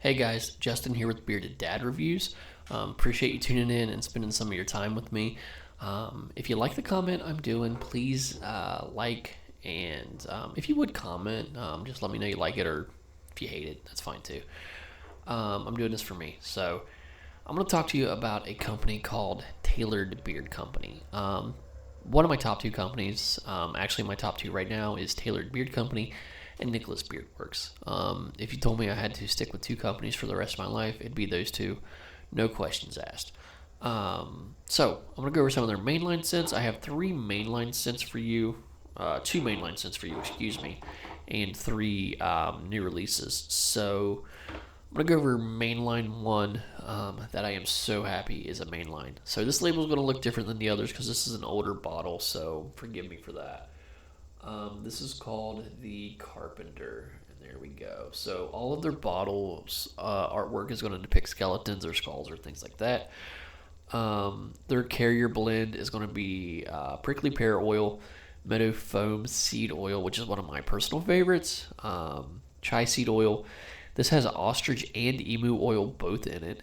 Hey guys, Justin here with Bearded Dad Reviews. Appreciate you tuning in and spending some of your time with me. If you like the comment I'm doing, please like and if you would comment, just let me know you like it, or if you hate it, that's fine too. I'm doing this for me. So I'm going to talk to you about a company called Tailored Beard Company. One of my top two companies, actually my top two right now, is Tailored Beard Company and Nicholas Beard Works. If you told me I had to stick with two companies for the rest of my life, it'd be those two, no questions asked. So I'm gonna go over some of their mainline scents. I have three mainline scents for you, two mainline scents for you, excuse me, and three new releases. So I'm gonna go over mainline one. That I am so happy is a mainline. So this label is gonna look different than the others because this is an older bottle. So forgive me for that. This is called the Carpenter, and there we go. So all of their bottles artwork is going to depict skeletons or skulls or things like that. Their carrier blend is going to be prickly pear oil, meadow foam seed oil, which is one of my personal favorites, chai seed oil. This has ostrich and emu oil both in it,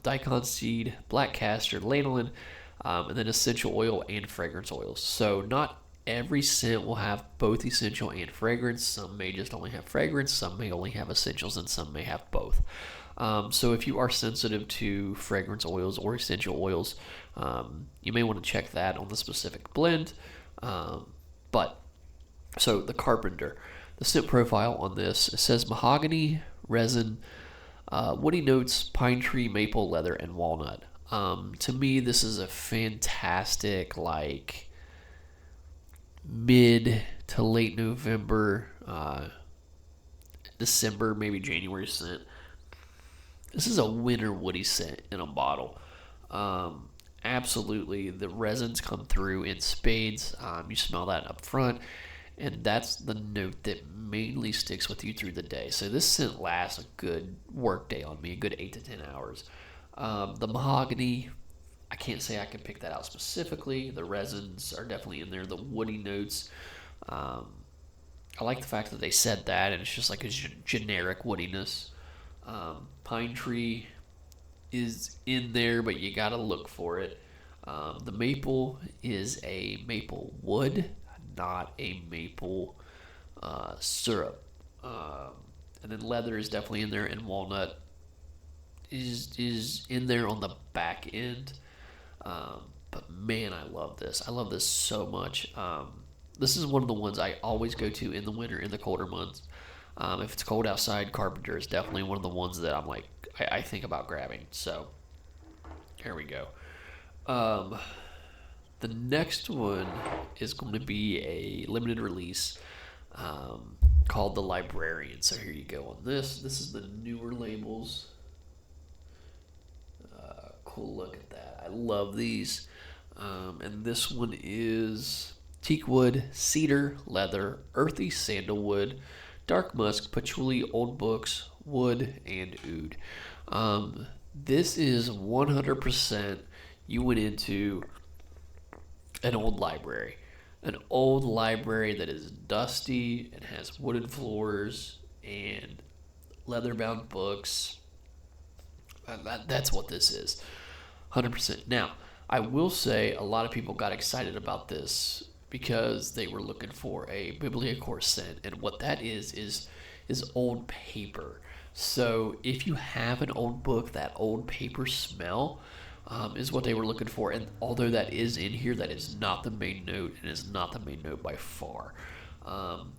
daikon seed, black castor, lanolin, and then essential oil and fragrance oils. So not every scent will have both essential and fragrance. Some may just only have fragrance, some may only have essentials, and some may have both. So if you are sensitive to fragrance oils or essential oils, you may want to check that on the specific blend. But so the Carpenter, the scent profile on this, it says mahogany, resin, woody notes, pine tree, maple, leather, and walnut. To me, this is a fantastic, like, mid to late November, December, maybe January scent. This is a winter woody scent in a bottle. Absolutely, the resins come through in spades. You smell that up front, and that's the note that mainly sticks with you through the day. So this scent lasts a good work day on me, a good 8 to 10 hours. The mahogany, I can't say I can pick that out specifically. The resins are definitely in there. The woody notes. I like the fact that they said that, and it's just like a generic woodiness. Pine tree is in there, but you gotta look for it. The maple is a maple wood, not a maple syrup. And then leather is definitely in there, and walnut is in there on the back end. But man, I love this. I love this so much. This is one of the ones I always go to in the winter, in the colder months. If it's cold outside, Carpenter is definitely one of the ones that I'm like, I think about grabbing. So, here we go. The next one is going to be a limited release called The Librarian. So, here you go on this. This is the newer labels. Cool look at that. I love these. And this one is teak wood, cedar, leather, earthy sandalwood, dark musk, patchouli, old books, wood, and oud. This is 100% you went into an old library. An old library that is dusty and has wooden floors and leather bound books. That's what this is. 100%. Now, I will say a lot of people got excited about this because they were looking for a bibliocore scent, and what that is old paper. So if you have an old book, that old paper smell is what they were looking for. And although that is in here, that is not the main note, and is not the main note by far.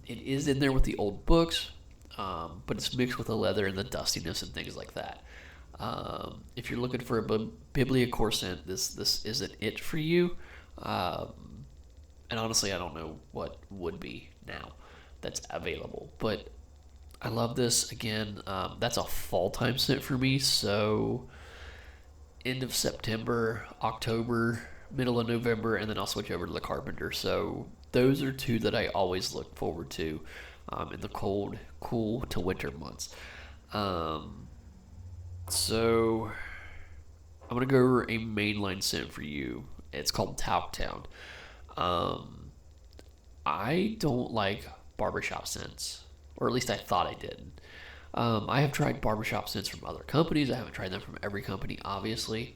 It is in there with the old books, but it's mixed with the leather and the dustiness and things like that. If you're looking for a bibliocore scent, this isn't it for you. And honestly, I don't know what would be now that's available. But I love this. Again, that's a fall time scent for me. So end of September, October, middle of November, and then I'll switch over to the Carpenter. So those are two that I always look forward to in the cold, cool to winter months. So I'm gonna go over a mainline scent for you. It's called Talktown. I don't like barbershop scents, or at least I thought I didn't. I have tried barbershop scents from other companies. I haven't tried them from every company, obviously.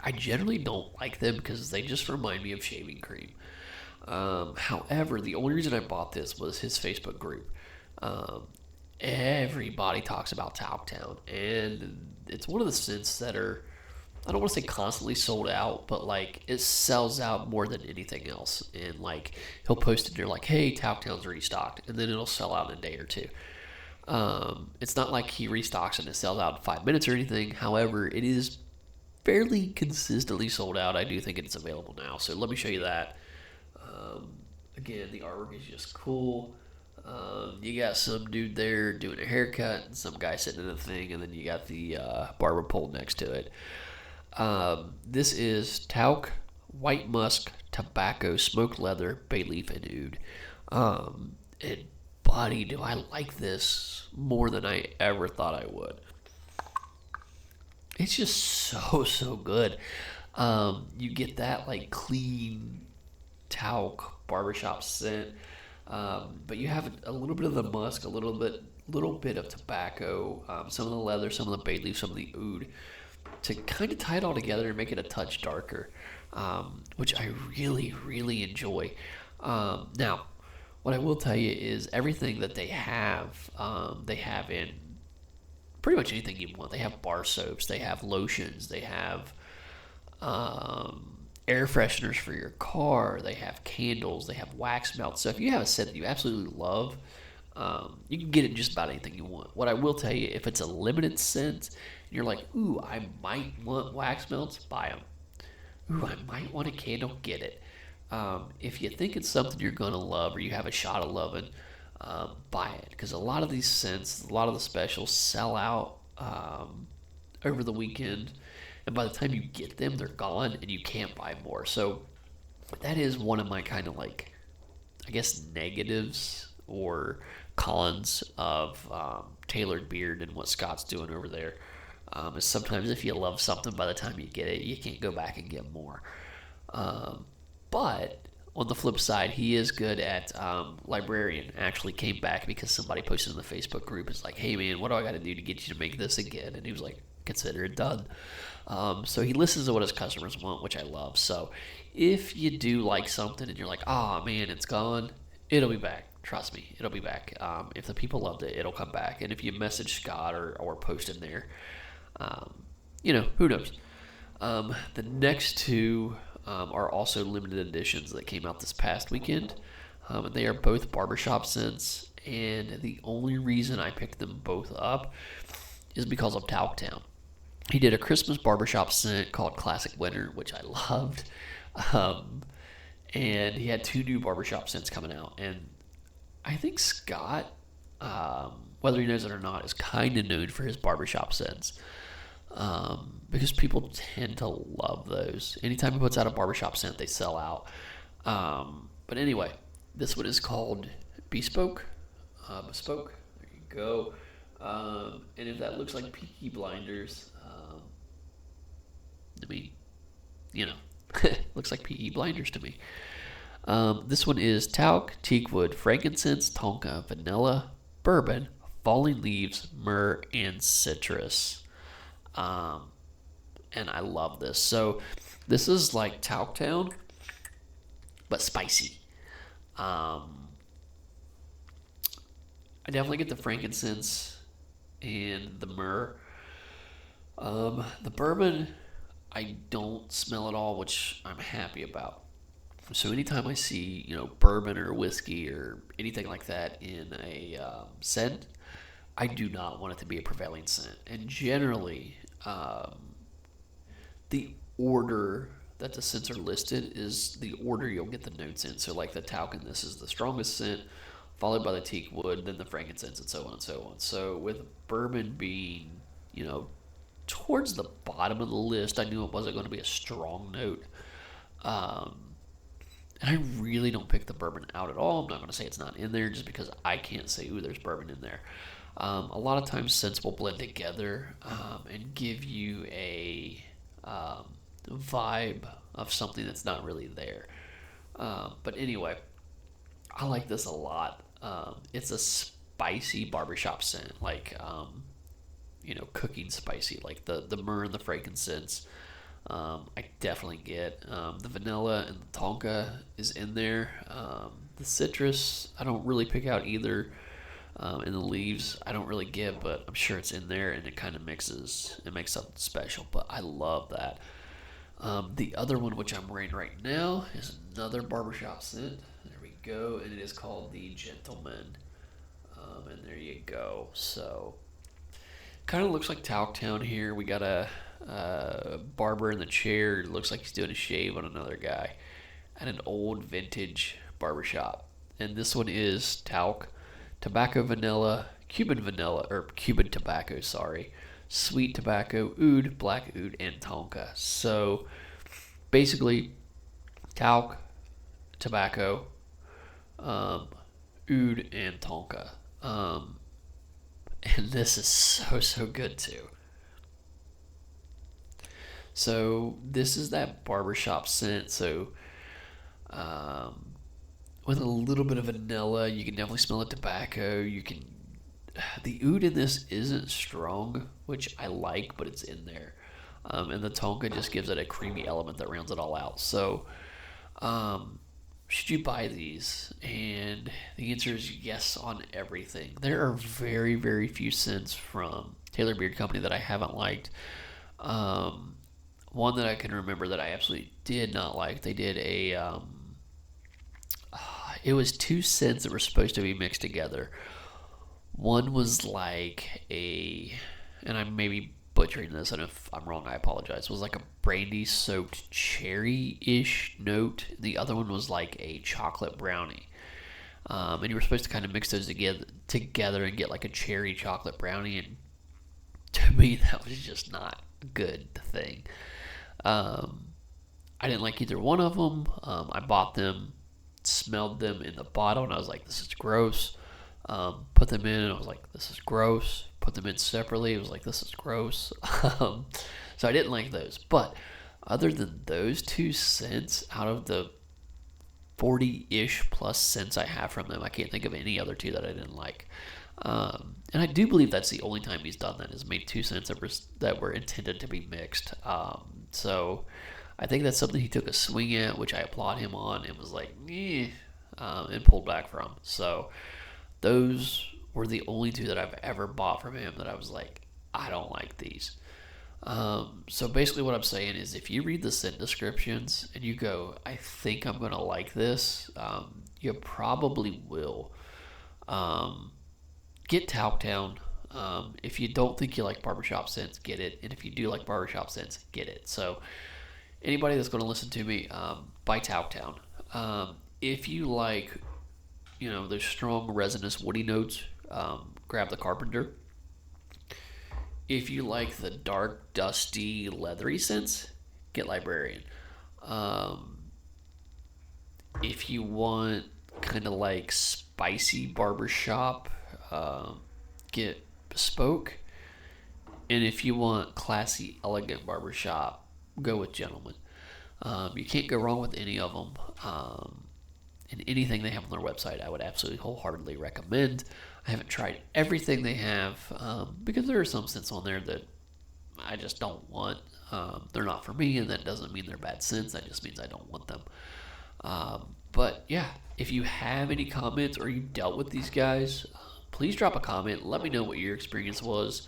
I generally don't like them because they just remind me of shaving cream. However, the only reason I bought this was his Facebook group. Um, Everybody talks about Talktown, and it's one of the scents that are, I don't want to say constantly sold out, but like it sells out more than anything else. And like he'll post it there like, "Hey, Talktown's restocked," and then it'll sell out in a day or two. It's not like he restocks and it sells out in 5 minutes or anything. However, it is fairly consistently sold out. I do think it's available now. So let me show you that. Um, Again, the artwork is just cool. You got some dude there doing a haircut, and some guy sitting in a thing, and then you got the barber pole next to it. This is talc, white musk, tobacco, smoked leather, bay leaf, and oud. And buddy, do I like this more than I ever thought I would. It's just so good. You get that like clean talc barbershop scent, but you have a little bit of the musk, a little bit of tobacco, some of the leather, some of the bay leaf, some of the oud, to kind of tie it all together and make it a touch darker, which I really enjoy. Now, what I will tell you is everything that they have in pretty much anything you want. They have bar soaps, they have lotions, they have air fresheners for your car, they have candles, they have wax melts. So if you have a scent that you absolutely love, you can get it in just about anything you want. What I will tell you, if it's a limited scent, and you're like, ooh, I might want wax melts, buy them. Ooh, I might want a candle, get it. If you think it's something you're gonna love or you have a shot of loving, buy it because a lot of these scents, a lot of the specials sell out over the weekend, and by the time you get them, they're gone and you can't buy more. So that is one of my kind of like, I guess, negatives or cons of Tailored Beard and what Scott's doing over there. Is sometimes if you love something, by the time you get it, you can't go back and get more. Um, but on the flip side, he is good at Librarian. Actually came back because somebody posted in the Facebook group. It's like, hey man, what do I got to do to get you to make this again? And he was like, consider it done. So he listens to what his customers want, which I love. So if you do like something and you're like, oh man, it's gone, it'll be back. Trust me, it'll be back. If the people loved it, it'll come back. And if you message Scott or post in there, um, who knows? The next two are also limited editions that came out this past weekend. And they are both barbershop scents. And the only reason I picked them both up is because of Talktown. He did a Christmas barbershop scent called Classic Winter, which I loved. Um, and he had two new barbershop scents coming out. And I think Scott, whether he knows it or not, is kind of known for his barbershop scents. Because people tend to love those. Anytime he puts out a barbershop scent, they sell out. But anyway, this one is called Bespoke. Bespoke. There you go. And if that looks like Peaky Blinders, I mean, looks like Peaky Blinders to me. This one is talc, teakwood, frankincense, tonka, vanilla, bourbon, falling leaves, myrrh, and citrus. And I love this. So this is like Talktown, but spicy. Um, I definitely get the frankincense and the myrrh. The bourbon, I don't smell at all, which I'm happy about. So anytime I see, bourbon or whiskey or anything like that in a scent, I do not want it to be a prevailing scent. And generally, the order that the scents are listed is the order you'll get the notes in. So like the talc in this is the strongest scent, followed by the teak wood, then the frankincense, and so on and so on. So with bourbon being, towards the bottom of the list, I knew it wasn't going to be a strong note. Um, and I really don't pick the bourbon out at all. I'm not going to say it's not in there just because I can't say, ooh, there's bourbon in there. A lot of times scents will blend together and give you a vibe of something that's not really there. But anyway, I like this a lot. It's a spicy barbershop scent, like cooking spicy, like the myrrh and the frankincense. I definitely get the vanilla and the tonka is in there. The citrus, I don't really pick out either. And the leaves, I don't really get, but I'm sure it's in there, and it kind of mixes. It makes something special. But I love that. The other one, which I'm wearing right now, is another barbershop scent. There we go, and it is called the Gentleman. And there you go. So, kind of looks like Talktown here. We got a barber in the chair. It looks like he's doing a shave on another guy at an old vintage barbershop. And this one is talc, tobacco vanilla, Cuban tobacco, sorry, sweet tobacco, oud, black oud, and tonka. So basically, talc, tobacco, oud, and tonka. And this is so good too. So this is that barbershop scent. So with a little bit of vanilla, you can definitely smell the tobacco. The oud in this isn't strong, which I like, but it's in there. And the tonka just gives it a creamy element that rounds it all out. So should you buy these? And the answer is yes on everything. There are very, very few scents from Taylor Beard Company that I haven't liked. One that I can remember that I absolutely did not like, they did it was two scents that were supposed to be mixed together. One was like and I may be butchering this, and if I'm wrong, I apologize. It was like a brandy-soaked cherry-ish note. The other one was like a chocolate brownie. And you were supposed to kind of mix those together and get like a cherry chocolate brownie. And to me, that was just not a good thing. I didn't like either one of them. I bought them, smelled them in the bottle, and I was like, this is gross. Put them in, and I was like, this is gross. Put them in separately, it was like, this is gross. So I didn't like those. But other than those two scents, out of the 40-ish plus scents I have from them, I can't think of any other two that I didn't like. And I do believe that's the only time he's done that, is made two scents that were intended to be mixed. So I think that's something he took a swing at, which I applaud him on, and was like, and pulled back from. So those were the only two that I've ever bought from him that I was like, I don't like these. So basically what I'm saying is, if you read the scent descriptions and you go, I think I'm going to like this, you probably will. Get Talktown. If you don't think you like barbershop scents, get it. And if you do like barbershop scents, get it. So anybody that's going to listen to me, buy Talktown. If you like, those strong resinous woody notes, grab the Carpenter. If you like the dark, dusty, leathery scents, get Librarian. If you want kind of like spicy barbershop, get Bespoke. And if you want classy, elegant barbershop, go with Gentleman. You can't go wrong with any of them. And anything they have on their website, I would absolutely wholeheartedly recommend. I haven't tried everything they have, because there are some scents on there that I just don't want. They're not for me, and that doesn't mean they're bad scents. That just means I don't want them. But yeah, if you have any comments or you dealt with these guys, please drop a comment. Let me know what your experience was,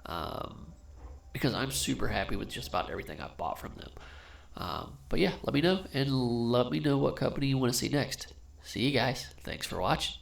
because I'm super happy with just about everything I've bought from them. But yeah, let me know, and let me know what company you want to see next. See you guys. Thanks for watching.